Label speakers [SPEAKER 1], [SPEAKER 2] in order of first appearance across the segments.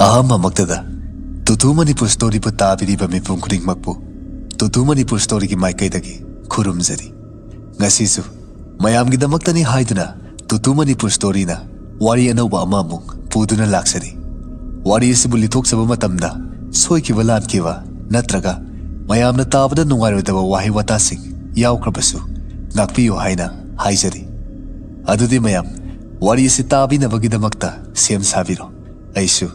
[SPEAKER 1] अहमक्तदा तुतु Manipur story पु ताबिरिबा मिपुम खुदिंगमक्पु तुतु Manipur story की माइकैदगी खुरुमजरी ngasisu mayamgidamaktani haiduna tutu manipur story na wari anauba amamuk puduna laksari wari asibu lithokchaba matamda soikiba lankiba natraga mayamna tabada nungairodaba wahi watasing yaukrabasu ngakpiyo haina haijari adudi mayam wari asi tabinabagidamakta sem sabiro aisu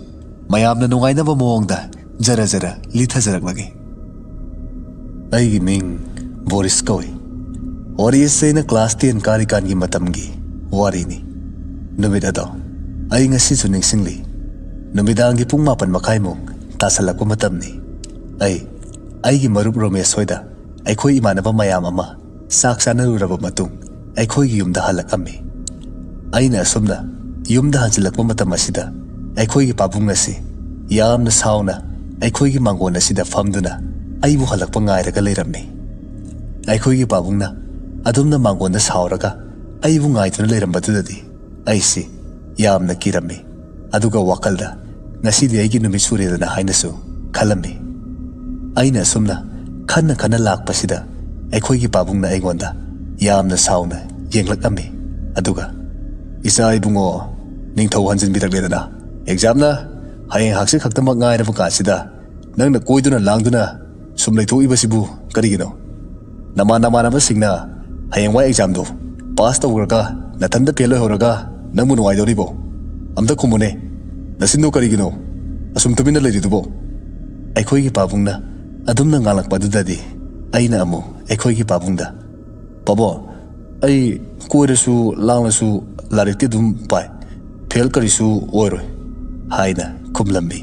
[SPEAKER 1] mayamna nungainaba moongda jara jara lithajaraklagi aigi ming Boris Kawi wari se na class 10 karikan gi matamgi wari ni numida do ai ngasi chu ningsingli numidang gi pung 8 makai mo tasalakwa matam ni ai gi marup Romesh hoida ai khoi imanaba mayam ama sak sanaruraba matung ai khoi gi yumda halakami ai na sumna yumda hanjilakwa matam asida ai khoi gi pabung asi yamna sauna ai khoi gi mangon asida famduna ai bu halakpa ngairaga leiramni ai khoi gi pabungna adumna mangonda sauraga aibu ngaituna leirambadudadi aisi yamna kirami aduga wakalda ngasidi aigi numit suredana hainasu khalami aina sumna khanna lakpasida aikhoigi pabungna aigonda yamna sauna yenglakami aduga isa ibungo ningthau hanjin birakledana examna hayeng hakse khaktamak ngairabu kasida nangna koiduna langduna sumleitho ibasibu karigino nama singna hayeng wai exam do pass tawraga nathanda pelo horaga namu nuai doribo amda khumune nasindo karigino asum tumina leididubo aikhoi gi pabungna adumna ngalak padudadi aina amu aikhoi gi pabungda babo ai koiresu langlasu larikti dum pai fail karisu oiroi haina khumlambi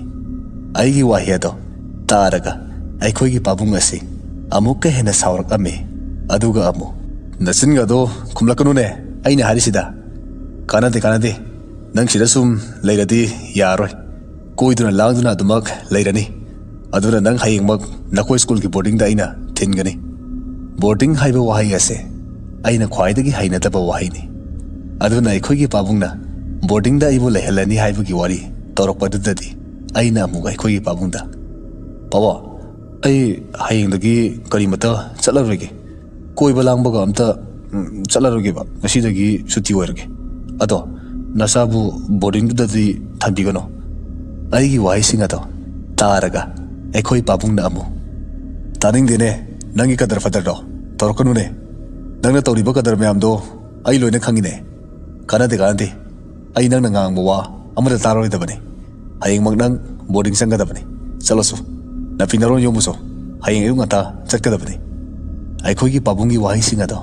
[SPEAKER 1] ai gi wahiado taraga aikhoi gi pabunga si amukka hena saurak ame aduga amu nasinga do kumlakanune aina harisida kanade nang sida sum leiradi yaroi koiduna langduna adumak leirani aduna nang hayengmak nakoi school ki boarding da aina thingani boarding haiba wahai ase aina khwaidagi hainataba wahai ni aduna ikhoi gi pabungna boarding da ibu lehelani haibu gi wari torokpadudadi aina amuga ikhoi gi pabungda pawa ai hayengdagi karimata chatlaroge koiba langbaga amta chatlaroge ba ngasidagi suti oirge ado nasabu boarding dadi thambigano aigi waising ado taraga ekhoi pabungna amu taning dene nangi kadar fadar do torkanune nangna toriba kadar myam do ai loina khangine kanade ai nangna ngangba wa amada taroi dabane hayeng magnang boarding sanga dabane chalosu na pinaron yomuso hayeng ayung ata chatkadabane aikhoi gi pabungi wahising ado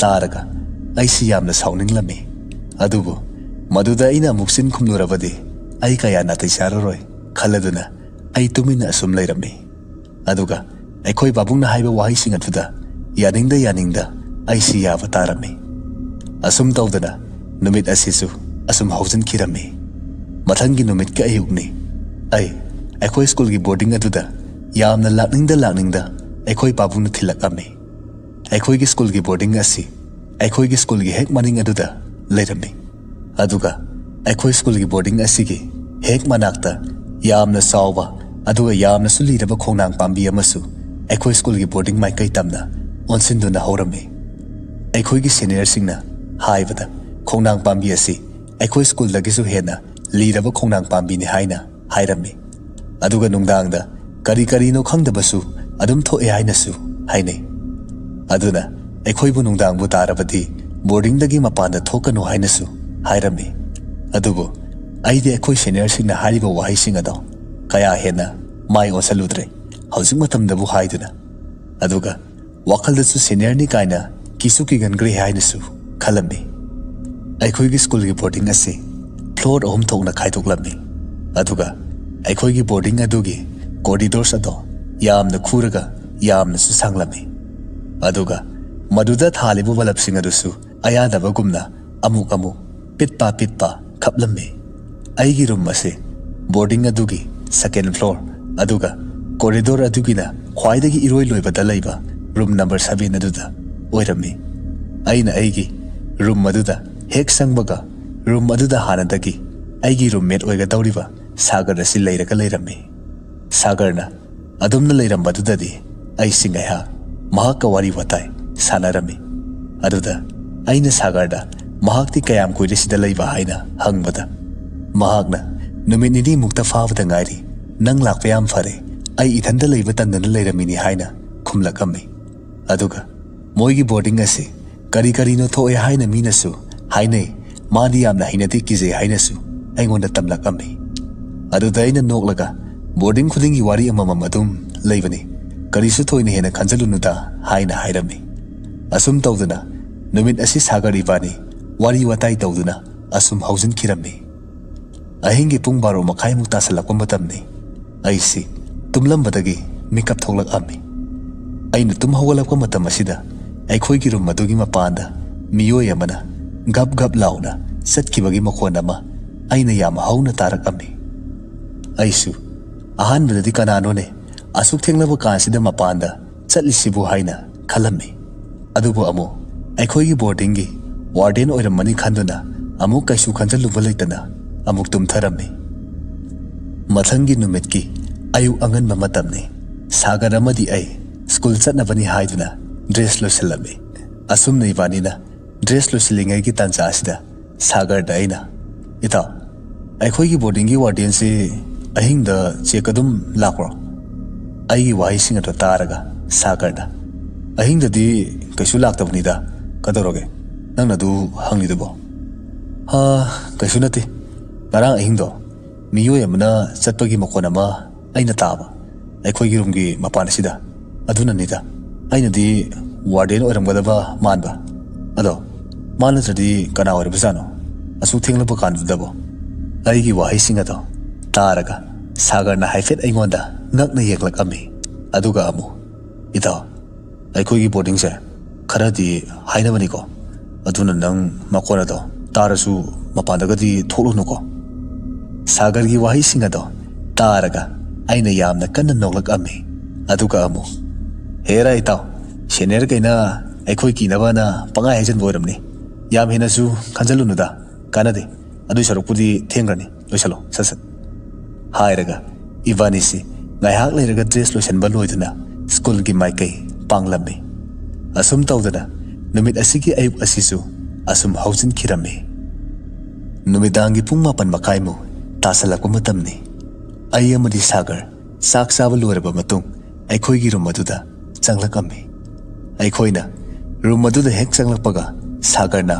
[SPEAKER 1] taraga aisi yamna sauninglammi adubu maduda ina muksin khumlurabadi ai kaya na taisararoi khaladuna ai tumina asum leirammi aduga aikhoi babungna haiba wahising atuda yaningda aisi yaba tarammi asum tawdana numit asisu asum haujan kirammi mathangi numit ka ayugni aikhoi school gi boarding atuda yamna lakningda aikhoi babungna thilakami aikhoi gi school gi boarding asi aikhoi gi school gi hek maning aduda leirammi aduga aikhoi school gi boarding asi gi hek manakta yamna sawba aduga yamna suliraba khongnang pambi amasu aikhoi school gi boarding mai kai tamna onsinduna horami aikhoi gi senior singna haibada khongnang pambi asi aikhoi school dagi su hena liraba khongnang pambi ni haina hairami aduga nungdangda kari no khangdabasu adum thoe hainasu haine aduna aikhoi bu nungdang bu tarabadi boarding dagi mapanda thokanu hainasu hairami adubu aide aikhoi senior singna hariba wahi singado kaya hena mai osaludre hausing matamda bu haiduna aduga wakaldasu senior ni kaina kisuki gangre hainasu khalami aikhoi gi school gi boarding ase floor ohum thokna khaidoklammi aduga aikhoi gi boarding adugi corridors ado yamna khuraga yamna su sanglami aduga maduda thalibu balapsing adusu ayadaba gumna amuk pitpa khaplammi aigi room ase boarding adugi second floor aduga corridor adugina khwaidagi iroi loibada laiba room number 7 aduda oirami aina aigi room aduda hek sangbaga room aduda hanadagi aigi roommate oiga dawriba सागर असी लेरगा लेरम्मी सागरना अदुमना लेरम्बदुददी आई सिंगैहा महाक वारी वताई सानरम्मी अदुदा अइना सागरदा महाक्ति कयाम कुइरेसिदा लैबा हाइना हंगबदा महाकना नुमित निनि मुक्ता फाबदा ngairi nang lakpa yam fare ai ithanda leiba tandana leiramini haina khumlakami aduga moigi boarding ase kari kari no thoe haina minasu hainai madi yamna hinati kize hainasu aingonda tamlakami aduda aina noklaga boarding khudingi wari amamam adum leibani karisu thoina hena khanjalunuda haina hairami asum tawduna numit asi sagari bani wari watai tawduna asum haujin khirami ahingi pung baro makai mukta salakwa matamni aisi tumlambadagi mikap tholak ami aina tum hawalakwa matam asida aikhoi gi rum madugi mapanda miyoi amana gap gap launa satkibagi makhon ama aina yam hauna tarak ami aisu ahan badadi kanano ne asuk thenglaba kansida mapanda chatlisibu haina khalami adubu amo aikhoi gi boarding gi warden oiramani khanduna amu kaisu khanjaluba leitana amuk tumtharami mathangi numitki ayu angan mamatamni sagar amadi ai school chatnabani haiduna dress losilami asum nei banina dress losilingai gi tancha asida sagar daina ita aikhoi gi boarding gi warden se ahing da chekadum lakro ai gi wai singa to taraga sagar da ahing da di kaisu laktabni da kadoroge nangna du hangni dubo ha kaisu nati barang ahing do miyoi amana chatpagi makon ama aina taba aikhoi gi room gi mapan sida aduna nida aina di warden oiramgadaba manba ado manasadi kana ore buzano asu thinglaba kanudabo ai gi wahai singa do taraga sagar na haifet aingonda ngakna yeklak ami aduga amu ida aikhoi gi boarding se kharadi haina bani ko aduna nang makona do tarasu mapadaga di tholu ko sagar gi wahi singa do taraga aina yamna kanna noglak ami aduga amu hera itaw senior kaina aikhoi ki nabana panga hejan boramni yam hena su khanjalunuda kanade adu sarukpudi thengrani loisalo sasat hairaga ibani si ngaihak leiraga dress lotion ba loiduna school gi maikai panglammi asum tawdana numit asigi ayuk asisu asum haujin khirami numidangi pung mapan makaimu tasalakwa matamni ai amadi sagar sak saba loraba matung aikhoi gi room aduda changlakami aikhoina room aduda hek changlakpaga sagarna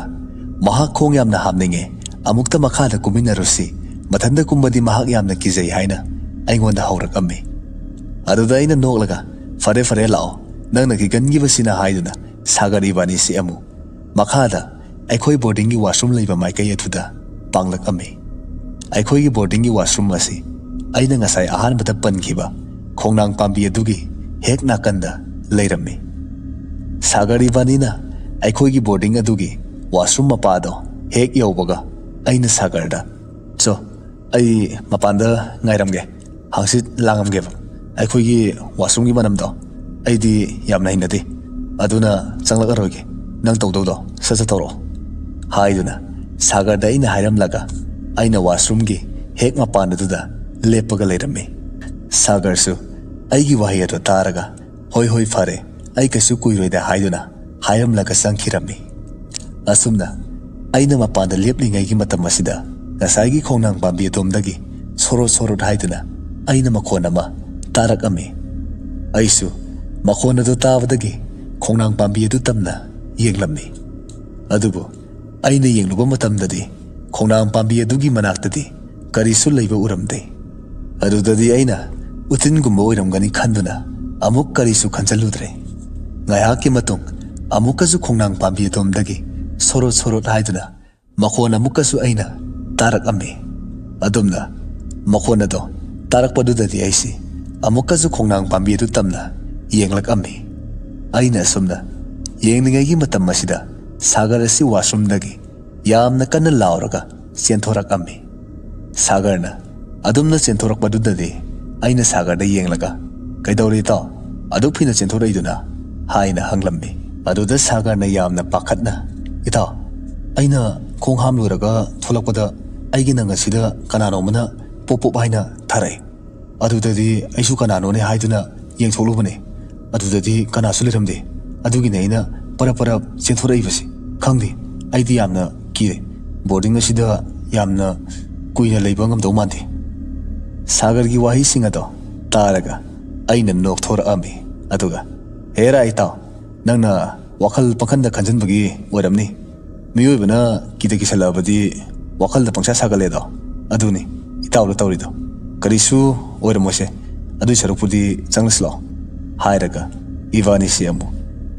[SPEAKER 1] mahak khong yamna hamninge amukta makhada kuminarusi mathanda kumbadi mahak yamna kizai haina aingonda haurakami aduda aina noklaga fare fare lao nangna ki gangi basina haiduna sagar ibani si amu makhada aikhoi boarding gi washroom leiba maikai athuda panglakami aikhoi gi boarding gi washroom asi aina ngasai ahan bata pankhiba khongnang pambi adugi hek nakanda leirammi sagar ibanina aikhoi gi boarding adugi washroom mapado hek yobaga aina sagarda so ai mapanda ngairamge hangsit langamge aikhoi gi washroom gi manamdo aidi yamna hinati aduna changlakaroge nang tawdo sasa tawro haiduna sagarda ina hairamlaga aina washroom gi hek mapanda duda lepaga leirammi sagar su aigi wahi ado taraga hoi hoi fare ai kasu kuiroida haiduna hairamlaga sangkhirami asumna aina mapanda leplingai gi matam asida ngasai gi khongnang pambi atomdagi soro soro haiduna aina makhon ama tarakami aisu makhon ado tabadagi khongnang pambi adu tamna yenglammi adubu aina yengluba matamdadi khongnang pambi adugi manaktadi karisu leiba uramde adudadi aina utin gumba oiramgani khanduna amuk karisu khanjaludre ngaihaki matung amukasu khongnang pambi atomdagi soro soro haiduna makhon amukasu aina tarakami adumna makhon ado tarakpadudadi aisi amukasu khongnang pambi adu tamna yenglakami aina sumna yengningai gi matam masida sagar asi washroom dagi yamna kanna lauraga senthorakami sagarna adumna senthorakpadudadi aina sagarda yenglaga kaidori ta adu phina senthoraiduna haina hanglammi aduda sagarna yamna pakhatna ita aina khongham luraga tholakpada aigi nanga sida kanano mana pop pop haina tharai adudadi aisu kanano ne haiduna yengtholubane adudadi kana suliramde adugine aina para chenthorei basi khangdi aidi yamna kire boarding asida yamna kuina leiba ngamdau mande sagar gi wahi singado taraga aina nok thora ami aduga hera itaw nangna wakal pakhanda khanjan bagi oramni miyoi bana kidaki salabadi wakal da pangsa sagale do aduni itaw lo tawri do karisu oramose adu sarupudi changlaslo hairaga ivani siamu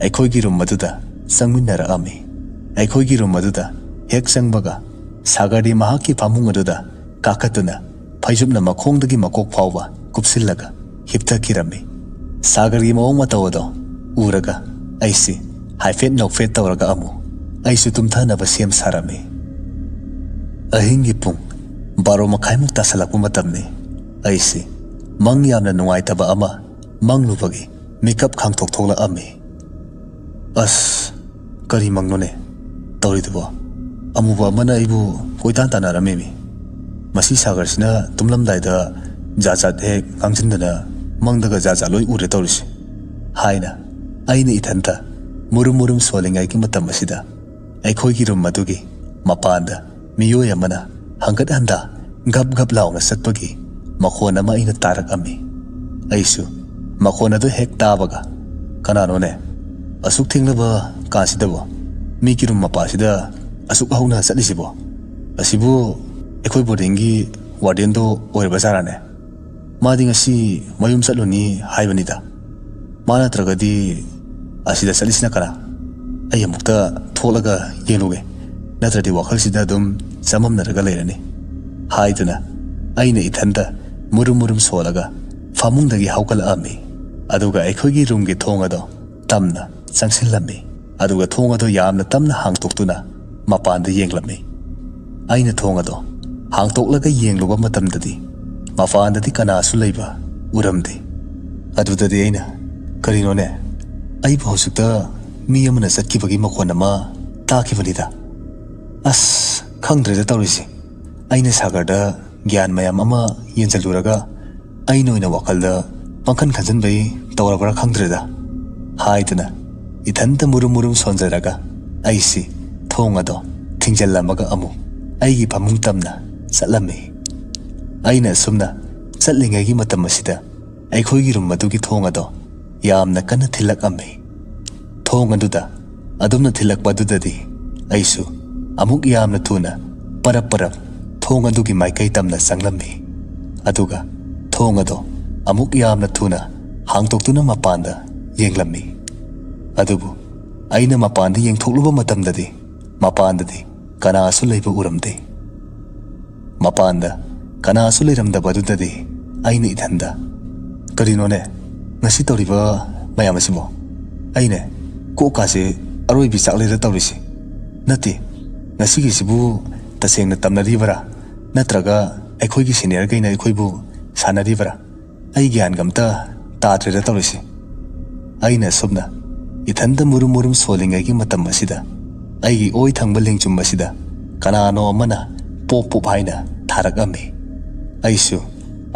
[SPEAKER 1] aikhoi gi rum maduda sangminnara ami aikhoi gi rum maduda hek sangbaga sagari mahaki pamung aduda kakatuna phaijumna makhongdagi makok phawba kupsillaga hipta kirami sagar gi mawng matawdo uraga aisi haifet nokfet tawraga amu aisu tumthana ba sem sarami ahingi pung baro makhai muk tasalakpu matamni aisi mang yamna nungai taba ama manglubagi makeup khangthok thokla ami as kari mangnone tawridubo amuba mana ibu koitan tanarami mi masi sagar sina tumlamdaida jajat he kangcindana mangdaga jaja loi ure tawrisi haina aina ithanta murum solingai ki matam asida aikhoi gi rum madugi mapanda miyoi amana hangat handa gap launa satpagi makhon ama ina tarak ami aisu makhon adu hek tabaga kanano ne asuk thinglaba kasidabo mi ki rum mapasida asuk hauna satisibo asibu aikhoi boarding gi warden do oirba sarane madi ngasi mayum satluni haibanida mana tragadi asida salisna kara ay amukta tholaga yeluge natradi wakhal sida dum samam naraga leirani haiduna aina ithanda murum solaga famungdagi haukal ami aduga aikhogi room gi thongado tamna changsillammi aduga thongado yamna tamna hangtoktuna mapanda yenglami aina thongado hangtoklaga yengluba matamdadi mapandadi kanasu leiba uramde adudadi aina karino ne ai bhosukta mi amana satkibagi makhon ama takibanida as khangdreda tawrisi aina sagarda gyan mayam ama yenjaluraga aina oina wakalda pangkhan khanjan bai tawrabara khangdreda haiduna ithanta murum sonjaraga aisi thongado thingjallamaga amu aigi pamung tamna chatlami aina sumna chatlingai gi matam asida aikhoi gi rum madugi thongado yamna kana thilak ami thong aduda adumna thilak badudadi aisu amuk yamna thuna parap thong adugi maikai tamna sanglami aduga thong ado amuk yamna thuna hangtoktuna mapanda yenglami adubu aina mapanda yengthokluba matamdadi mapandadi kanasu leiba uramde mapanda kanasu leiramda badudadi aina ithanda karinone ngasi tawriba mayam asimo aine ko kase aroi bi chaklera tawrisi nati ngasi gi sibu tasengna tamnaribara natraga aikhoi gi senior gaina aikhoi bu sanaribara ai gyan gamta tatrera tawrisi aina subna ithanda murum solingai gi matam asida ai gi oi thangba lengchum asida kanano amana pop haina tharak ami aisu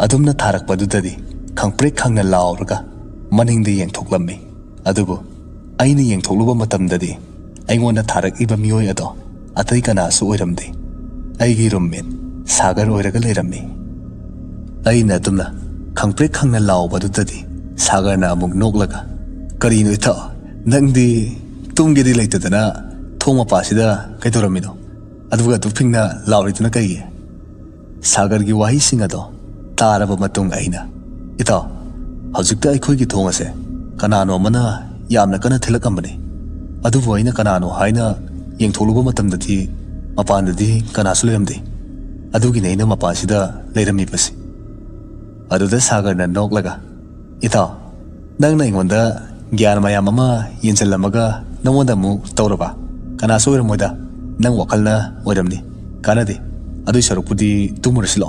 [SPEAKER 1] adumna tharak badudadi khangprek khangna lauraga maningde yengthoklammi adubu aina yengthokluba matamdadi aingona tharak iba miyoi ado atai kanasu oiramde aigi roommate sagar oiraga leirammi aina adumna khangprek khangna laubadudadi sagarna amuk noklaga karino itha nangdi tumgedi leitadana thoma pasida kaidoramino aduga tupingna laurituna kai sagar gi wahi singado taraba matung aina ita hojikta aikhoi gi thongase kanano mana yamna kana thilakambani adubu aina kanano haina yengtholuba matamdati mapandadi kanasu leiramde adugi neina mapasida leirami pasi aduda sagarna noklaga ita nangna ingonda gyan mayam ama yenjallamaga namonda mu tawraba kanasu oiramoida nang wakalna oiramni kanadi adu sarupudi tumurasilo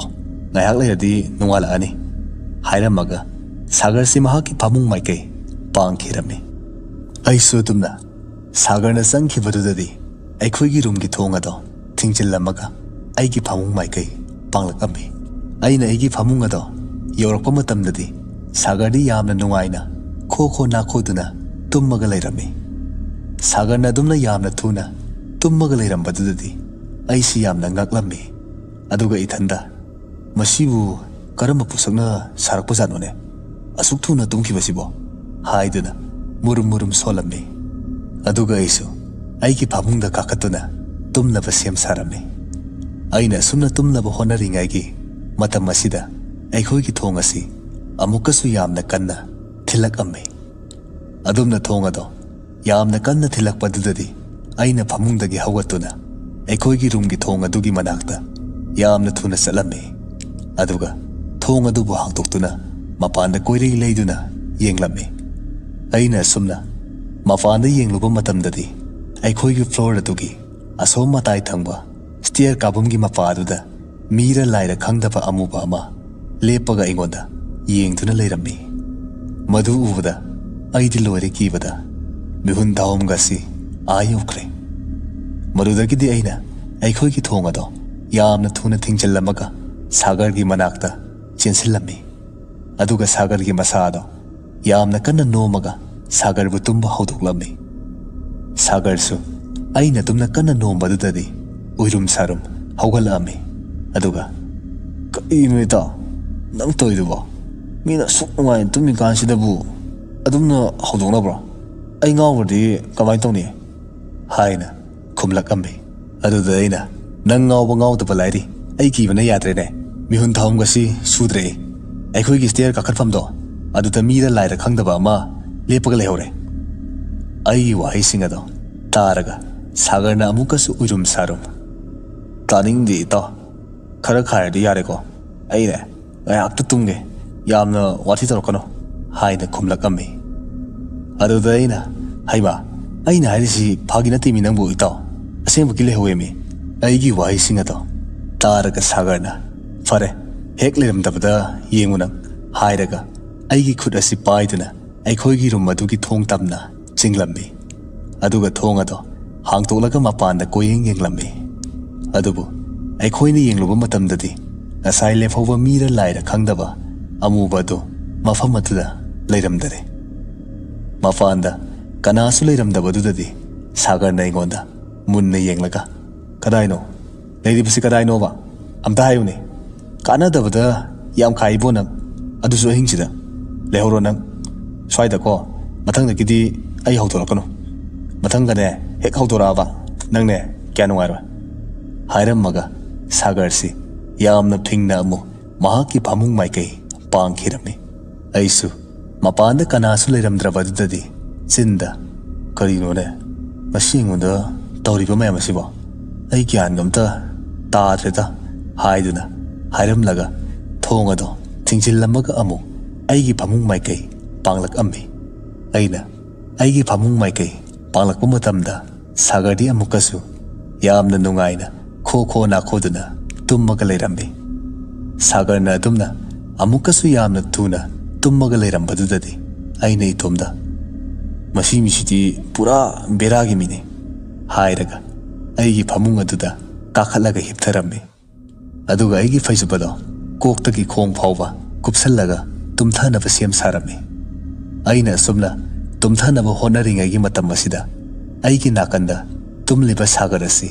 [SPEAKER 1] ngayak leiradi nungala ani hairamaga sagar si mahaki pamung maikai pangkhirami aisu tumna sagarna sangkhibadudadi aikhoi gi room gi thongado thingchillamaga aigi pamung maikai panglakami ꯑꯩꯅ ꯑꯩꯒꯤ ꯐꯃꯨꯡ ꯑꯗꯣ ꯌꯧꯔꯛꯄ ꯃꯇꯝꯗꯗꯤ ꯁꯥꯒꯔꯗꯤ ꯌꯥꯝꯅ ꯅꯨꯡꯉꯥꯏꯅ ꯈꯣ ꯈꯣ ꯅꯥꯈꯣꯗꯨꯅ ꯇꯨꯝꯃꯒ ꯂꯩꯔꯝꯃꯤ꯫ ꯁꯥꯒꯔꯅ ꯑꯗꯨꯝꯅ ꯌꯥꯝꯅ ꯊꯨꯅ ꯇꯨꯝꯃꯒ ꯂꯩꯔꯝꯕꯗꯨꯗꯗꯤ ꯑꯩꯁꯤ ꯌꯥꯝꯅ ꯉꯛꯂꯝꯃꯤ꯫ ꯑꯗꯨꯒ ꯏꯊꯟꯗ ꯃꯁꯤꯕꯨ ꯀꯔꯝꯕ ꯄꯣꯠꯁꯛꯅ ꯁꯥꯔꯛꯄꯖꯥꯠꯅꯣꯅꯦ ꯑꯁꯨꯛ ꯊꯨꯅ ꯇꯨꯝꯈꯤꯕꯁꯤꯕꯣ ꯍꯥꯏꯗꯨꯅ ꯃꯨꯔꯨꯝ ꯃꯨꯔꯨꯝ ꯁꯣꯜꯂꯝꯃꯤ꯫ ꯑꯗꯨꯒ ꯑꯩꯁꯨ ꯑꯩꯒꯤ ꯐꯃꯨꯡꯗ ꯀꯥꯈꯠꯇꯨꯅ ꯇꯨꯝꯅꯕ ꯁꯦꯝ ꯁꯥꯔꯝꯃꯤ꯫ ꯑꯩꯅ ꯑꯁꯨꯝꯅ ꯇꯨꯝꯅꯕ ꯍꯣꯠꯅꯔꯤꯉꯩꯒꯤ ꯃꯇꯝ ꯑꯁꯤꯗ ꯑꯩꯈꯣꯏꯒꯤ ꯊꯣꯡ ꯑꯁꯤ ꯑꯃꯨꯛꯀꯁꯨ ꯌꯥꯝꯅ ꯀꯟꯅ ꯊꯤꯜꯂꯛꯑꯝꯃꯤ꯫ ꯑꯗꯨꯝꯅ ꯊꯣꯡ ꯑꯗꯣ ꯌꯥꯝꯅ ꯀꯟꯅ ꯊꯤꯜꯂꯛꯄꯗꯨꯗꯗꯤ ꯑꯩꯅ ꯐꯃꯨꯡꯗꯒꯤ ꯍꯧꯒꯠꯇꯨꯅ ꯑꯩꯈꯣꯏꯒꯤ ꯔꯨꯝꯒꯤ ꯊꯣꯡ ꯑꯗꯨꯒꯤ ꯃꯅꯥꯛꯇ ꯌꯥꯝꯅ ꯊꯨꯅ ꯆꯠꯂꯝꯃꯤ꯫ ꯑꯗꯨꯒ ꯊꯣꯡ ꯑꯗꯨꯕꯨ ꯍꯥꯡꯗꯣꯛꯇꯨꯅ ꯃꯄꯥꯟꯗ ꯀꯣꯏꯔꯩ ꯂꯩꯗꯨꯅ ꯌꯦꯡꯂꯝꯃꯤ꯫ ꯑꯩꯅ ꯑꯁꯨꯝꯅ ꯃꯄꯥꯟꯗ ꯌꯦꯡꯂꯨꯕ ꯃꯇꯝꯗꯗꯤ ꯑꯩꯈꯣꯏꯒꯤ ꯐ꯭ꯂꯣꯔ ꯑꯗꯨꯒꯤ ꯑꯁꯣꯝ ꯃꯇꯥꯏ ꯊꯪꯕ ꯁ꯭ꯇꯤꯌꯔ ꯀꯥꯐꯝꯒꯤ ꯃꯄꯥ ꯑꯗꯨꯗ ꯃꯤꯔ ꯂꯥꯏꯔ ꯈꯪꯗꯕ ꯑꯃꯨꯕ ꯑꯃ ꯂꯦꯞꯄꯒ ꯑꯩꯉꯣꯟꯗ ꯌꯦꯡꯗꯨꯅ ꯂꯩꯔꯝꯃꯤ꯫ ꯃꯗꯨ ꯎꯕꯗ ꯑꯩꯗꯤ ꯂꯣꯏꯔꯦ ꯀꯤꯕꯗ ꯃꯤꯍꯨꯟ ꯊꯥꯍꯨꯝꯒꯁꯤ ꯑꯥ ꯌꯧꯈ꯭ꯔꯦ꯫ ꯃꯗꯨꯗꯒꯤꯗꯤ ꯑꯩꯅ ꯑꯩꯈꯣꯏꯒꯤ ꯊꯣꯡ ꯑꯗꯣ ꯌꯥꯝꯅ ꯊꯨꯅ ꯊꯤꯡꯖꯤꯜꯂꯝꯃꯒ ꯁꯥꯒꯔꯒꯤ ꯃꯅꯥꯛꯇ ꯆꯦꯟꯁꯤꯜꯂꯝꯃꯤ꯫ ꯑꯗꯨꯒ ꯁꯥꯒꯔꯒꯤ ꯃꯁꯥ ꯑꯗꯣ ꯌꯥꯝꯅ ꯀꯟꯅ ꯅꯣꯝꯃꯒ ꯁꯥꯒꯔꯕꯨ ꯇꯨꯝꯕ ꯍꯧꯗꯣꯛꯂꯝꯃꯤ꯫ ꯁꯥꯒꯔꯁꯨ ꯑꯩꯅ ꯇꯨꯝꯅ ꯀꯟꯅ ꯅꯣꯝꯕꯗꯨꯗꯗꯤ ꯎꯏꯔꯨꯝ ꯁꯥꯔꯨꯝ ꯍꯧꯒꯠꯂꯛꯑꯝꯃꯤ꯫ ꯑꯗꯨꯒ "ꯀꯔꯤꯅꯣ ꯏꯇꯥꯎ ꯅꯪ ꯇꯧꯔꯤꯗꯨꯕꯣ? ꯃꯤꯅ ꯑꯁꯨꯛ ꯅꯨꯡꯉꯥꯏꯅ ꯇꯨꯝꯃꯤꯀꯥꯟꯁꯤꯗꯕꯨ ꯑꯗꯨꯝꯅ ꯍꯧꯗꯣꯛꯅꯕ꯭ꯔꯣ? ꯑꯩ ꯉꯥꯎꯈ꯭ꯔꯗꯤ ꯀꯃꯥꯏꯅ ꯇꯧꯅꯤ?" ꯍꯥꯏꯅ ꯈꯨꯝꯂꯛꯑꯝꯃꯤ꯫ ꯑꯗꯨꯗ ꯑꯩꯅ "ꯅꯪ ꯉꯥꯎꯕ ꯉꯥꯎꯗꯕ ꯂꯥꯏꯔꯤ ꯑꯩ ꯀꯤꯕꯅ ꯌꯥꯗ꯭ꯔꯦꯅꯦ꯫ ꯃꯤꯍꯨꯟ ꯊꯥꯍꯨꯝꯒꯁꯤ ꯁꯨꯗ꯭ꯔꯦ꯫ ꯑꯩꯈꯣꯏꯒꯤ ꯁ꯭ꯇꯤꯌꯔ ꯀꯥꯈꯠꯐꯝꯗꯣ ꯑꯗꯨꯗ ꯃꯤꯔ ꯂꯥꯏꯔ ꯈꯪꯗꯕ ꯑꯃ ꯂꯦꯞꯄꯒ ꯂꯩꯍꯧꯔꯦ." ꯑꯩꯒꯤ ꯋꯥꯍꯩꯁꯤꯡ ꯑꯗꯣ ꯇꯥꯔꯒ ꯁꯥꯒꯔꯅ ꯑꯃꯨꯛꯀꯁꯨ ꯎꯏꯔꯨꯝ ꯁꯥꯔꯨꯝ "ꯇꯥꯅꯤꯡꯗꯦ ꯏꯇꯥꯎ, ꯈꯔ ꯈꯥꯏꯔꯗꯤ ꯌꯥꯔꯦꯀꯣ? ꯑꯩꯅꯦ ꯉꯥꯏꯍꯥꯛꯇ ꯇꯨꯝꯒꯦ, ꯌꯥꯝꯅ ꯋꯥꯊꯤ ꯇꯧꯔꯛꯀꯅꯨ" ꯍꯥꯏꯅ ꯈꯨꯝꯂꯛꯑꯝꯃꯤ꯫ ꯑꯗꯨꯗ ꯑꯩꯅ "ꯍꯩꯃꯥ, ꯑꯩꯅ ꯍꯥꯏꯔꯤꯁꯤ ꯐꯥꯒꯤ ꯅꯠꯇꯦꯃꯤ ꯅꯪꯕꯨ ꯏꯇꯥꯎ, ꯑꯁꯦꯡꯕꯒꯤ ꯂꯩꯍꯧꯋꯦꯃꯤ." ꯑꯩꯒꯤ ꯋꯥꯍꯩꯁꯤꯡ ꯑꯗꯣ ꯇꯥꯔꯒ ꯁꯥꯒꯔꯅ "ꯐꯔꯦ, ꯍꯦꯛ ꯂꯩꯔꯝꯗꯕꯗ ꯌꯦꯡꯉꯨ ꯅꯪ" ꯍꯥꯏꯔꯒ ꯑꯩꯒꯤ ꯈꯨꯠ ꯑꯁꯤ ꯄꯥꯏꯗꯨꯅ ꯑꯩꯈꯣꯏꯒꯤ ꯔꯨꯝ ꯑꯗꯨꯒꯤ ꯊꯣꯡ ꯇꯝꯅ ꯆꯤꯡꯂꯝꯃꯤ꯫ ꯑꯗꯨꯒ ꯊꯣꯡ ꯑꯗꯣ ꯍꯥꯡꯇꯣꯛꯂꯒ ꯃꯄꯥꯟꯗ ꯀꯣꯏꯌꯦꯡ ꯌꯦꯡꯂꯝꯃꯤ꯫ ꯑꯗꯨꯕꯨ ꯑꯩꯈꯣꯏꯅ ꯌꯦꯡꯂꯨꯕ ꯃꯇꯝꯗꯗꯤ ꯉꯁꯥꯏ ꯂꯦꯞꯍꯧꯕ ꯃꯤꯔ ꯂꯥꯏꯔ ꯈꯪꯗꯕ ꯑꯃꯨꯕ ꯑꯗꯨ ꯃꯐꯝ ꯑꯗꯨꯗ ꯂꯩꯔꯝꯗꯔꯦ꯫ ꯃꯄꯥꯟꯗ ꯀꯅꯥꯁꯨ ꯂꯩꯔꯝꯗꯕꯗꯨꯗꯗꯤ ꯁꯥꯒꯔꯅ ꯑꯩꯉꯣꯟꯗ ꯃꯨꯟꯅ ꯌꯦꯡꯂꯒ "ꯀꯗꯥꯏꯅꯣ? ꯂꯩꯔꯤꯕꯁꯤ ꯀꯗꯥꯏꯅꯣꯕ? ꯑꯝꯇ ꯍꯥꯏꯌꯨꯅꯦ. ꯀꯥꯟꯅꯗꯕꯗ ꯌꯥꯝ ꯈꯥꯏꯕꯣ ꯅꯪ, ꯑꯗꯨꯁꯨ ꯑꯍꯤꯡꯁꯤꯗ. ꯂꯩꯍꯧꯔꯣ ꯅꯪ ꯁ꯭ꯋꯥꯏꯗꯀꯣ. ꯃꯊꯪꯗꯒꯤꯗꯤ ꯑꯩ ꯍꯧꯗꯣꯔꯛꯀꯅꯨ. ꯃꯊꯪꯒꯅꯦ ꯍꯦꯛ ꯍꯧꯗꯣꯔꯛꯑꯕ ꯅꯪꯅꯦ ꯀꯌꯥ ꯅꯨꯡꯉꯥꯏꯔꯣꯏ." ꯍꯥꯏꯔꯝꯃꯒ ꯁꯥꯒꯔꯁꯤ ꯌꯥꯝꯅ ꯐꯤꯡꯅ ꯑꯃꯨꯛ ꯃꯍꯥꯛꯀꯤ ꯐꯃꯨꯡ ꯃꯥꯏꯀꯩ ꯄꯥꯡꯈꯤꯔꯝꯃꯤ꯫ ꯑꯩꯁꯨ ꯃꯄꯥꯟꯗ ꯀꯅꯥꯁꯨ ꯂꯩꯔꯝꯗ꯭ꯔꯕꯗꯨꯗꯗꯤ ꯆꯤꯟꯗ "ꯀꯔꯤꯅꯣꯅꯦ ꯃꯁꯤ ꯑꯩꯉꯣꯟꯗ ꯇꯧꯔꯤꯕ ꯃꯌꯥꯝ ꯑꯁꯤꯕꯣ? ꯑꯩ ꯒ꯭ꯌꯥꯟꯒ ꯑꯝꯇ ꯇꯥꯗ꯭ꯔꯦꯗ" ꯍꯥꯏꯗꯨꯅ ꯍꯥꯏꯔꯝꯂꯒ ꯊꯣꯡ ꯑꯗꯣ ꯊꯤꯡꯖꯤꯜꯂꯝꯃꯒ ꯑꯃꯨꯛ ꯑꯩꯒꯤ ꯐꯃꯨꯡ ꯃꯥꯏꯀꯩ ꯄꯥꯡꯂꯛꯑꯝꯃꯤ꯫ ꯑꯩꯅ ꯑꯩꯒꯤ ꯐꯃꯨꯡ ꯃꯥꯏꯀꯩ ꯄꯥꯡꯂꯛꯄ ꯃꯇꯝꯗ ꯁꯥꯒꯔꯗꯤ ꯑꯃꯨꯛꯀꯁꯨ ꯌꯥꯝꯅ ꯅꯨꯡꯉꯥꯏꯅ ꯈꯣ ꯈꯣ ꯅꯥꯈꯣꯗꯨꯅ ꯇꯨꯝꯃꯒ ꯂꯩꯔꯝꯃꯤ꯫ ꯁꯥꯒꯔꯅ ꯑꯗꯨꯝꯅ ꯑꯃꯨꯛꯀꯁꯨ ꯌꯥꯝꯅ ꯊꯨꯅ ꯇꯨꯝꯃꯒ ꯂꯩꯔꯝꯕꯗꯨꯗꯗꯤ ꯑꯩꯅ ꯏꯇꯣꯝꯗ "ꯃꯁꯤ ꯃꯤꯁꯤꯗꯤ ꯄꯨꯔꯥ ꯕꯦꯔꯥꯒꯤ ꯃꯤꯅꯤ" ꯍꯥꯏꯔꯒ ꯑꯩꯒꯤ ꯐꯃꯨꯡ ꯑꯗꯨꯗ ꯀꯥꯈꯠꯂꯒ ꯍꯤꯞꯊꯔꯝꯃꯤ꯫ ꯑꯗꯨꯒ ꯑꯩꯒꯤ ꯐꯩꯖꯨꯞ ꯑꯗꯣ ꯀꯣꯛꯇꯒꯤ ꯈꯣꯡ ꯐꯥꯎꯕ ꯀꯨꯞꯁꯜꯂꯒ ꯇꯨꯝꯊꯅꯕ ꯁꯦꯝ ꯁꯥꯔꯝꯃꯤ꯫ ꯑꯩꯅ ꯑꯁꯨꯝꯅ ꯇꯨꯝꯊꯅꯕ ꯍꯣꯠꯅꯔꯤꯉꯩꯒꯤ ꯃꯇꯝ ꯑꯁꯤꯗ ꯑꯩꯒꯤ ꯅꯥꯀꯟꯗ ꯇꯨꯝꯂꯤꯕ ꯁꯥꯒꯔ ꯑꯁꯤ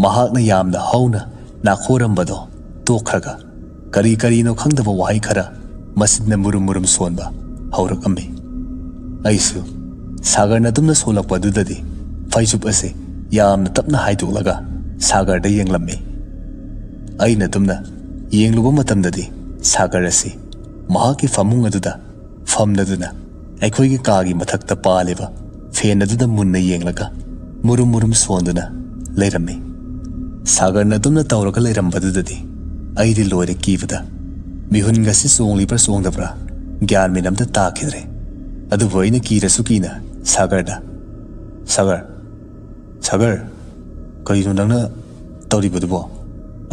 [SPEAKER 1] ꯃꯍꯥꯛꯅ ꯌꯥꯝꯅ ꯍꯧꯅ ꯅꯥꯈꯣꯔꯝꯕꯗꯣ ꯇꯣꯛꯈ꯭ꯔꯒ ꯀꯔꯤ ꯀꯔꯤꯅꯣ ꯈꯪꯗꯕ ꯋꯥꯍꯩ ꯈꯔ ꯃꯆꯤꯟꯅ ꯃꯨꯔꯨꯝ ꯃꯨꯔꯨꯝ ꯁꯣꯟꯕ ꯍꯧꯔꯛꯑꯝꯃꯤ꯫ ꯑꯩꯁꯨ ꯁꯥꯒꯔꯅ ꯑꯗꯨꯝꯅ ꯁꯣꯜꯂꯛꯄꯗꯨꯗꯗꯤ ꯐꯩꯖꯨꯞ ꯑꯁꯤ ꯌꯥꯝꯅ ꯇꯞꯅ ꯍꯥꯏꯗꯣꯛꯂꯒ ꯁꯥꯒꯔꯗ ꯌꯦꯡꯂꯝꯃꯤ꯫ ꯑꯩꯅ ꯑꯗꯨꯝꯅ ꯌꯦꯡꯂꯨꯕ ꯃꯇꯝꯗꯗꯤ ꯁꯥꯒꯔ ꯑꯁꯤ ꯃꯍꯥꯛꯀꯤ ꯐꯃꯨꯡ ꯑꯗꯨꯗ ꯐꯝꯂꯗꯨꯅ ꯑꯩꯈꯣꯏꯒꯤ ꯀꯥꯒꯤ ꯃꯊꯛꯇ ꯄꯥꯜꯂꯤꯕ ꯐꯦꯟ ꯑꯗꯨꯗ ꯃꯨꯟꯅ ꯌꯦꯡꯂꯒ ꯃꯨꯔꯨꯝ ꯃꯨꯔꯨꯝ ꯁꯣꯟꯗꯨꯅ ꯂꯩꯔꯝꯃꯤ꯫ ꯁꯥꯒꯔꯅ ꯑꯗꯨꯝꯅ ꯇꯧꯔꯒ ꯂꯩꯔꯝꯕꯗꯨꯗꯗꯤ ꯑꯩꯗꯤ ꯂꯣꯏꯔꯦ ꯀꯤꯕꯗ ꯃꯤꯍꯨꯟꯒꯁꯤ ꯆꯣꯡꯂꯤꯕ꯭ꯔꯥ ꯆꯣꯡꯗꯕ꯭ꯔꯥ ꯒ꯭ꯌꯥꯟ ꯃꯦꯟ ꯑꯝꯇ ꯇꯥꯈꯤꯗ꯭ꯔꯦ꯫ ꯑꯗꯨꯕꯨ ꯑꯩꯅ ꯀꯤꯔꯁꯨ ꯀꯤꯅ ꯁꯥꯒꯔꯗ "ꯁꯥꯒꯔ, ꯀꯔꯤꯅꯣ ꯅꯪꯅ ꯇꯧꯔꯤꯕꯗꯨꯕꯣ?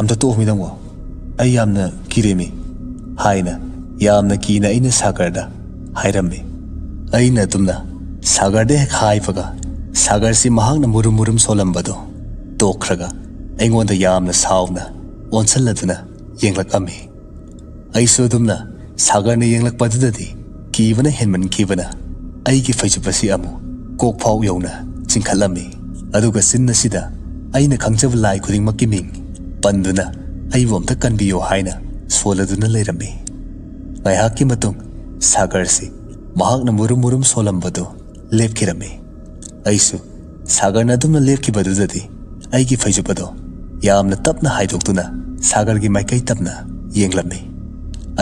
[SPEAKER 1] ꯑꯝꯇ ꯇꯣꯛꯑꯣꯃꯤ ꯅꯪꯕꯣ, ꯑꯩ ꯌꯥꯝꯅ ꯀꯤꯔꯦꯃꯤ" ꯍꯥꯏꯅ ꯌꯥꯝꯅ ꯀꯤꯅ ꯑꯩꯅ ꯁꯥꯒꯔꯗ ꯍꯥꯏꯔꯝꯃꯤ꯫ ꯑꯩꯅ ꯑꯗꯨꯝꯅ ꯁꯥꯒꯔꯗ ꯍꯦꯛ ꯍꯥꯏꯕꯒ ꯁꯥꯒꯔꯁꯤ ꯃꯍꯥꯛꯅ ꯃꯨꯔꯨꯝ ꯃꯨꯔꯨꯝ ꯁꯣꯜꯂꯝꯕꯗꯣ ꯇꯣꯛꯈ꯭ꯔꯒ ꯑꯩꯉꯣꯟꯗ ꯌꯥꯝꯅ ꯁꯥꯎꯅ ꯑꯣꯟꯁꯜꯂꯗꯨꯅ ꯌꯦꯡꯂꯛꯑꯝꯃꯤ꯫ ꯑꯩꯁꯨ ꯑꯗꯨꯝꯅ ꯁꯥꯒꯔꯅ ꯌꯦꯡꯂꯛꯄꯗꯨꯗꯗꯤ ꯀꯤꯕꯅ ꯍꯦꯟꯃꯟꯈꯤꯕꯅ ꯑꯩꯒꯤ ꯐꯩꯖꯨꯞ ꯑꯁꯤ ꯑꯃꯨꯛ ꯀꯣꯛ ꯐꯥꯎ ꯌꯧꯅ ꯆꯤꯡꯈꯠꯂꯝꯃꯤ ꯑꯗꯨꯒ ꯆꯤꯟ ꯑꯁꯤꯗ ꯑꯩꯅ ꯈꯪꯖꯕ ꯂꯥꯏ ꯈꯨꯗꯤꯡꯃꯛꯀꯤ ꯃꯤꯡ ꯄꯟꯗꯨꯅ ꯑꯩꯕꯨ ꯑꯝꯇ ꯀꯟꯕꯤꯌꯣ ꯍꯥꯏꯅ ꯁꯣꯜꯂꯗꯨꯅ ꯂꯩꯔꯝꯃꯤ ꯉꯥꯏꯍꯥꯛꯀꯤ ꯃꯇꯨꯡ ꯁꯥꯒꯔꯁꯤ ꯃꯍꯥꯛꯅ ꯃꯨꯔꯨꯝ ꯃꯨꯔꯨꯝ ꯁꯣꯜꯂꯝꯕꯗꯨ ꯂꯦꯞꯈꯤꯔꯝꯃꯤ ꯑꯩꯁꯨ ꯁꯥꯒꯔꯅ ꯑꯗꯨꯝꯅ ꯂꯦꯞꯈꯤꯕꯗꯨꯗꯗꯤ ꯑꯩꯒꯤ ꯐꯩꯖꯨꯞ ꯑꯗꯣ ꯌꯥꯝꯅ ꯇꯞꯅ ꯍꯥꯏꯗꯣꯛꯇꯨꯅ ꯁꯥꯒꯔꯒꯤ ꯃꯥꯏꯀꯩ ꯇꯞꯅ ꯌꯦꯡꯂꯝꯃꯤ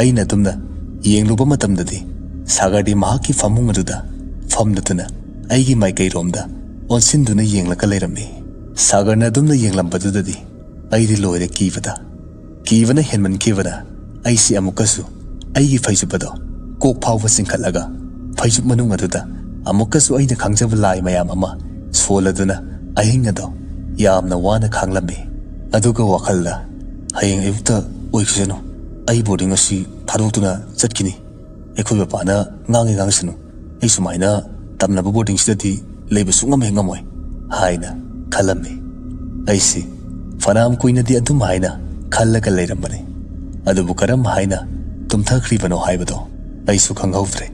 [SPEAKER 1] ꯑꯩꯅ ꯑꯗꯨꯝꯅ ꯌꯦꯡꯂꯨꯕ ꯃꯇꯝꯗꯗꯤ ꯁꯥꯒꯔꯗꯤ ꯃꯍꯥꯛꯀꯤ ꯐꯃꯨꯡ ꯑꯗꯨꯗ ꯐꯝꯂꯗꯨꯅ ꯑꯩꯒꯤ ꯃꯥꯏꯀꯩꯔꯣꯝꯗ ꯑꯣꯟꯁꯤꯟꯗꯨꯅ ꯌꯦꯡꯂꯒ ꯂꯩꯔꯝꯃꯤ ꯁꯥꯒꯔꯅ ꯑꯗꯨꯝꯅ ꯌꯦꯡꯂꯝꯕꯗꯨꯗꯗꯤ ꯑꯩꯗꯤ ꯂꯣꯏꯔꯦ ꯀꯤꯕꯅ ꯍꯦꯟꯃꯟꯈꯤꯕꯅ ꯑꯩꯁꯤ ꯑꯃꯨꯛꯀꯁꯨ ꯑꯩꯒꯤ ꯐꯩꯖꯨꯞ ꯑꯗꯣ ꯀꯣꯛ ꯐꯥꯎꯕ ꯆꯤꯡꯈꯠꯂꯒ ꯐꯩꯖꯨꯞ ꯃꯅꯨꯡ ꯑꯗꯨꯗ ꯑꯃꯨꯛꯀꯁꯨ ꯑꯩꯅ ꯈꯪꯖꯕ ꯂꯥꯏ ꯃꯌꯥꯝ ꯑꯃ ꯁꯣꯜꯂꯗꯨꯅ ꯑꯍꯤꯡ ꯑꯗꯣ ꯌꯥꯝꯅ ꯋꯥꯅ ꯈꯥꯡꯂꯝꯃꯤ ꯑꯗꯨꯒ ꯋꯥꯈꯜꯗ ꯍꯌꯦꯡ ꯑꯌꯨꯛꯇ ꯑꯣꯏꯈꯤꯁꯅꯨ ꯑꯩ ꯕꯣꯔꯗꯤꯡ ꯑꯁꯤ ꯊꯥꯗꯣꯛꯇꯨꯅ ꯆꯠꯈꯤꯅꯤ ꯑꯩꯈꯣꯏ ꯕꯕꯥꯅ ꯉꯥꯡꯁꯅꯨ ꯑꯩ ꯁꯨꯃꯥꯏꯅ ꯇꯝꯅꯕ ꯕꯣꯔꯗꯤꯡꯁꯤꯗꯗꯤ ꯂꯩꯕ ꯁꯨꯡꯉꯝ ꯍꯦꯛ ꯉꯝꯃꯣꯏ ꯍꯥꯏꯅ ꯈꯜꯂꯝꯃꯤ ꯑꯩꯁꯤ ꯐꯅꯌꯥꯝ ꯀꯨꯏꯅꯗꯤ ꯑꯗꯨꯝ ꯍꯥꯏꯅ ꯈꯜꯂꯒ ꯂꯩꯔꯝꯕꯅꯤ ꯑꯗꯨꯕꯨ ꯀꯔꯝ ꯍꯥꯏꯅ ꯇꯨꯝꯊꯈ꯭ꯔꯤꯕꯅꯣ ꯍꯥꯏꯕꯗꯣ ꯑꯩꯁꯨ ꯈꯪꯍꯧꯗ꯭ꯔꯦ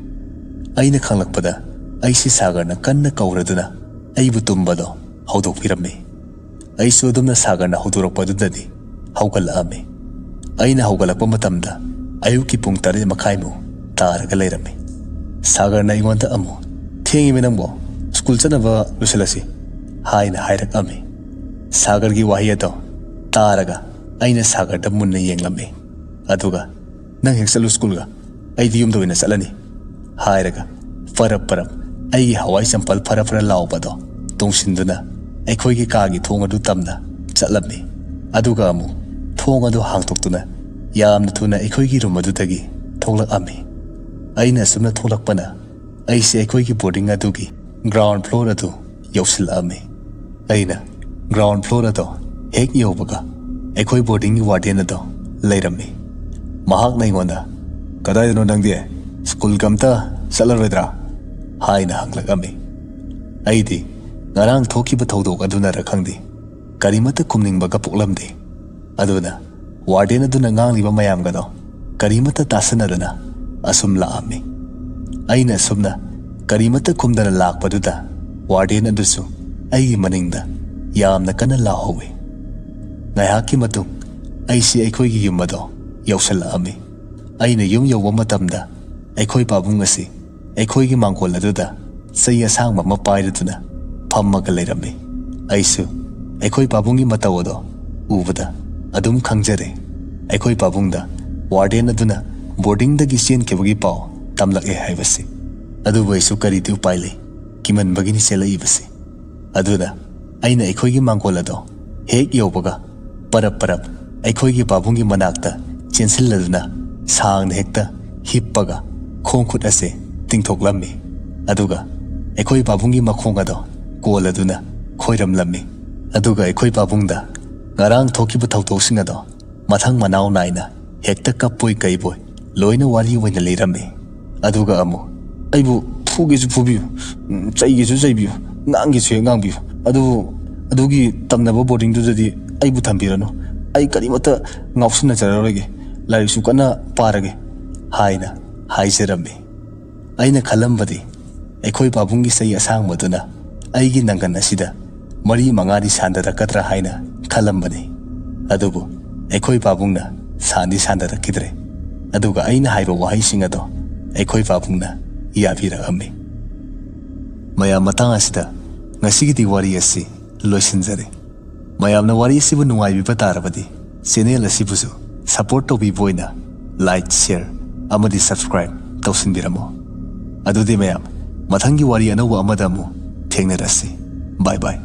[SPEAKER 1] ꯑꯩꯅ ꯈꯪꯂꯛꯄꯗ ꯑꯩꯁꯤ ꯁꯥꯒꯔꯅ ꯀꯟꯅ ꯀꯧꯔꯗꯨꯅ ꯑꯩꯕꯨ ꯇꯨꯝꯕꯗꯣ ꯍꯧꯗꯣꯛꯄꯤꯔꯝꯃꯤ ꯑꯩꯁꯨ ꯑꯗꯨꯝꯅ ꯁꯥꯒꯔꯅ ꯍꯧꯗꯣꯔꯛꯄꯗꯨꯗꯗꯤ ꯍꯧꯒꯠꯂꯛꯑꯝꯃꯤ ꯑꯩꯅ ꯍꯧꯒꯠꯂꯛꯄ ꯃꯇꯝꯗ ꯑꯌꯨꯛꯀꯤ ꯄꯨꯡ 8:30 ꯇꯥꯔꯒ ꯂꯩꯔꯝꯃꯤ ꯁꯥꯒꯔꯅ ꯑꯩꯉꯣꯟꯗ ꯑꯃꯨꯛ ꯊꯦꯡꯉꯤꯃꯦ ꯅꯪꯕꯣ ꯁ꯭ꯀꯨꯜ ꯆꯠꯅꯕ ꯂꯣꯏꯁꯤꯜꯂꯁꯤ ꯍꯥꯏꯅ ꯍꯥꯏꯔꯛꯑꯝꯃꯤ ꯁꯥꯒꯔꯒꯤ ꯋꯥꯍꯩ ꯑꯗꯣ ꯇꯥꯔꯒ ꯑꯩꯅ ꯁꯥꯒꯔꯗ ꯃꯨꯟꯅ ꯌꯦꯡꯂꯝꯃꯤ ꯑꯗꯨꯒ ꯅꯪ ꯍꯦꯛ ꯆꯠꯂꯨ ꯁ꯭ꯀꯨꯜꯒ ꯑꯩꯗꯤ ꯌꯨꯝꯗ ꯑꯣꯏꯅ ꯆꯠꯂꯅꯤ ꯍꯥꯏꯔꯒ ꯄꯔꯞ ꯑꯩꯒꯤ ꯍꯋꯥꯏ ꯆꯝꯄꯜ ꯐꯔ ꯂꯥꯎꯕꯗꯣ ꯇꯣꯡꯁꯤꯟꯗꯨꯅ ꯑꯩꯈꯣꯏꯒꯤ ꯀꯥꯒꯤ ꯊꯣꯡ ꯑꯗꯨ ꯇꯝꯅ ꯆꯠꯂꯝꯃꯤ ꯑꯗꯨꯒ ꯑꯃꯨꯛ ꯊꯣꯡ ꯑꯗꯨ ꯍꯥꯡꯗꯣꯛꯇꯨꯅ ꯌꯥꯝꯅ ꯊꯨꯅ ꯑꯩꯈꯣꯏꯒꯤ ꯔꯨꯝ ꯑꯗꯨꯗꯒꯤ ꯊꯣꯛꯂꯛꯑꯝꯃꯤ ꯑꯩꯅ ꯑꯁꯨꯝꯅ ꯊꯣꯛꯂꯛꯄꯅ ꯑꯩꯁꯦ ꯑꯩꯈꯣꯏꯒꯤ ꯕꯣꯔꯗꯤꯡ ꯑꯗꯨꯒꯤ ꯒ꯭ꯔꯥꯎꯟ ꯐ꯭ꯂꯣꯔ ꯑꯗꯨ ꯌꯧꯁꯤꯜꯂꯛꯑꯝꯃꯤ ꯑꯩꯅ ꯒ꯭ꯔꯥꯎꯟ ꯐ꯭ꯂꯣꯔ ꯑꯗꯣ ꯍꯦꯛ ꯌꯧꯕꯒ ꯑꯩꯈꯣꯏ ꯕꯣꯔꯗꯤꯡꯒꯤ ꯋꯥꯔꯗꯦꯟ ꯑꯗꯣ ꯂꯩꯔꯝꯃꯤ ꯃꯍꯥꯛꯅ ꯑꯩꯉꯣꯟꯗ ꯀꯗꯥꯏꯗꯅꯣ ꯅꯪꯗꯤ ꯁ꯭ꯀꯨꯜꯒ ꯑꯝꯇ ꯆꯠꯂꯔꯣꯏꯗ꯭ꯔꯥ ꯍꯥꯏꯅ ꯍꯪꯂꯛꯑꯝꯃꯤ ꯑꯩꯗꯤ ꯉꯔꯥꯡ ꯊꯣꯛꯈꯤꯕ ꯊꯧꯗꯣꯛ ꯑꯗꯨꯅꯔ ꯈꯪꯗꯦ ꯀꯔꯤꯃꯠꯇ ꯈꯨꯝꯅꯤꯡꯕꯒ ꯄꯣꯛꯂꯝꯗꯦ ꯑꯗꯨꯅ ꯋꯥꯔꯗꯦꯟ ꯑꯗꯨꯅ ꯉꯥꯡꯂꯤꯕ ꯃꯌꯥꯝꯒꯗꯣ ꯀꯔꯤꯃꯠꯇ ꯇꯥꯁꯟꯅꯗꯅ ꯑꯁꯨꯝ ꯂꯥꯛꯑꯝꯃꯤ ꯑꯩꯅ ꯑꯁꯨꯝꯅ ꯀꯔꯤꯃꯠꯇ ꯈꯨꯝꯗꯅ ꯂꯥꯛꯄꯗꯨꯗ ꯋꯥꯔꯗꯦꯟ ꯑꯗꯨꯁꯨ ꯑꯩꯒꯤ ꯃꯅꯤꯡꯗ ꯌꯥꯝꯅ ꯀꯟꯅ ꯂꯥꯎꯍꯧꯏ ꯉꯥꯏꯍꯥꯛꯀꯤ ꯃꯇꯨꯡ ꯑꯩꯁꯤ ꯑꯩꯈꯣꯏꯒꯤ ꯌꯨꯝ ꯑꯗꯣ ꯌꯧꯁꯤꯜꯂꯛꯑꯝꯃꯤ ꯑꯩꯅ ꯌꯨꯝ ꯌꯧꯕ ꯃꯇꯝꯗ ꯑꯩꯈꯣꯏ ꯄꯥꯕꯨꯡ ꯑꯁꯤ ꯑꯩꯈꯣꯏꯒꯤ ꯃꯥꯡꯒꯣꯜ ꯑꯗꯨꯗ ꯆꯩ ꯑꯁꯥꯡꯕ ꯑꯃ ꯄꯥꯏꯔꯗꯨꯅ ꯐꯝꯃꯒ ꯂꯩꯔꯝꯃꯤ ꯑꯩꯁꯨ ꯑꯩꯈꯣꯏ ꯄꯥꯕꯨꯡꯒꯤ ꯃꯇꯧ ꯑꯗꯣ ꯎꯕꯗ ꯑꯗꯨꯝ ꯈꯪꯖꯔꯦ ꯑꯩꯈꯣꯏ ꯄꯥꯕꯨꯡꯗ ꯋꯥꯔꯗꯦꯟ ꯑꯗꯨꯅ ꯕꯣꯔꯗꯤꯡꯗꯒꯤ ꯆꯦꯟꯈꯤꯕꯒꯤ ꯄꯥꯎ ꯇꯝꯂꯛꯑꯦ ꯍꯥꯏꯕꯁꯤ ꯑꯗꯨꯕꯨ ꯑꯩꯁꯨ ꯀꯔꯤꯗꯤ ꯎꯄꯥꯏ ꯂꯩ ꯀꯤꯃꯟꯕꯒꯤꯅꯤ ꯆꯦꯜꯂꯛꯏꯕꯁꯤ ꯑꯗꯨꯅ ꯑꯩꯅ ꯑꯩꯈꯣꯏꯒꯤ ꯃꯥꯡꯒꯣꯜ ꯑꯗꯣ ꯍꯦꯛ ꯌꯧꯕꯒ ꯄꯔꯞ ꯑꯩꯈꯣꯏꯒꯤ ꯄꯥꯕꯨꯡꯒꯤ ꯃꯅꯥꯛꯇ ꯆꯦꯟꯁꯤꯜꯂꯗꯨꯅ ꯁꯥꯡꯅ ꯍꯦꯛꯇ ꯍꯤꯞꯄꯒ ꯈꯣꯡ ꯈꯨꯠ ꯑꯁꯦ ꯇꯤꯡꯊꯣꯛꯂꯝꯃꯤ ꯑꯗꯨꯒ ꯑꯩꯈꯣꯏ ꯄꯥꯕꯨꯡꯒꯤ ꯃꯈꯣꯡ ꯑꯗꯣ ꯀꯣꯜꯂꯗꯨꯅ ꯈꯣꯏꯔꯝꯂꯝꯃꯤ ꯑꯗꯨꯒ ꯑꯩꯈꯣꯏ ꯄꯥꯕꯨꯡꯗ ꯉꯔꯥꯡ ꯊꯣꯛꯈꯤꯕ ꯊꯧꯗꯣꯛꯁꯤꯡ ꯑꯗꯣ ꯃꯊꯪ ꯃꯅꯥꯎ ꯅꯥꯏꯅ ꯍꯦꯛꯇ ꯀꯞꯄꯣꯏ ꯀꯩꯕꯣꯏ ꯂꯣꯏꯅ ꯋꯥꯔꯤ ꯑꯣꯏꯅ ꯂꯤꯔꯝꯃꯤ ꯑꯗꯨꯒ ꯑꯃꯨꯛ ꯑꯩꯕꯨ ꯐꯨꯒꯦꯁꯨ ꯐꯨꯕꯤꯌꯨ ꯆꯩꯒꯦꯁꯨ ꯆꯩꯕꯤꯌꯨ ꯉꯥꯡꯒꯦꯁꯨ ꯍꯦꯛ ꯉꯥꯡꯕꯤꯌꯨ ꯑꯗꯨꯒꯤ ꯇꯝꯅꯕ ꯕꯣꯔꯗꯤꯡꯗꯨꯗꯗꯤ ꯑꯩꯕꯨ ꯊꯝꯕꯤꯔꯅꯨ ꯑꯩ ꯀꯔꯤꯃꯠꯇ ꯉꯥꯎꯁꯤꯟꯅꯖꯔꯔꯣꯏꯒꯦ ꯂꯥꯏꯔꯤꯛꯁꯨ ꯀꯟꯅ ꯄꯥꯔꯒꯦ ꯍꯥꯏꯅ ꯍꯥꯏꯖꯔꯝꯃꯤ ꯑꯩꯅ ꯈꯜꯂꯝꯕꯗꯤ ꯑꯩꯈꯣꯏ ꯄꯥꯕꯨꯡꯒꯤ ꯆꯩ ꯑꯁꯥꯡꯕꯗꯨꯅ ꯑꯩꯒꯤ ꯅꯪꯒꯟ ꯑꯁꯤꯗ 4-5ꯗꯤ ꯁꯥꯟꯗꯔꯛꯀꯗ꯭ꯔꯥ ꯍꯥꯏꯅ ꯈꯜꯂꯝꯕꯅꯤ ꯑꯗꯨꯕꯨ ꯑꯩꯈꯣꯏ ꯄꯥꯕꯨꯡꯅ ꯁꯥꯟꯗꯔꯛꯈꯤꯗ꯭ꯔꯦ ꯑꯗꯨꯒ ꯑꯩꯅ ꯍꯥꯏꯕ ꯋꯥꯍꯩꯁꯤꯡ ꯑꯗꯣ ꯑꯩꯈꯣꯏ ꯄꯥꯕꯨꯡꯅ ꯌꯥꯕꯤꯔꯛꯑꯝꯃꯤ ꯃꯌꯥꯝ ꯃꯇꯥꯡ ꯑꯁꯤꯗ ꯉꯁꯤꯒꯤꯗꯤ ꯋꯥꯔꯤ ꯑꯁꯤ ꯂꯣꯏꯁꯤꯟꯖꯔꯦ ꯃꯌꯥꯝꯅ ꯋꯥꯔꯤ ꯑꯁꯤꯕꯨ ꯅꯨꯡꯉꯥꯏꯕꯤꯕ ꯇꯥꯔꯕꯗꯤ ꯆꯦꯅꯦꯜ ꯑꯁꯤꯕꯨꯁꯨ ꯁꯄꯣꯔꯠ ꯇꯧꯕꯤꯕ ꯑꯣꯏꯅ ꯂꯥꯏꯛ ꯁꯦꯌꯔ ꯑꯃꯗꯤ ꯁꯕꯁꯀ꯭ꯔꯥꯏꯕ ꯇꯧꯁꯤꯟꯕꯤꯔꯝꯃꯣ ꯑꯗꯨꯗꯤ ꯃꯌꯥꯝ ꯃꯊꯪꯒꯤ ꯋꯥꯔꯤ ꯑꯅꯧꯕ ꯑꯃꯗ ꯑꯃꯨꯛ ꯊꯦꯡꯅꯔꯁꯤ ꯕꯥꯏ ꯕꯥꯏ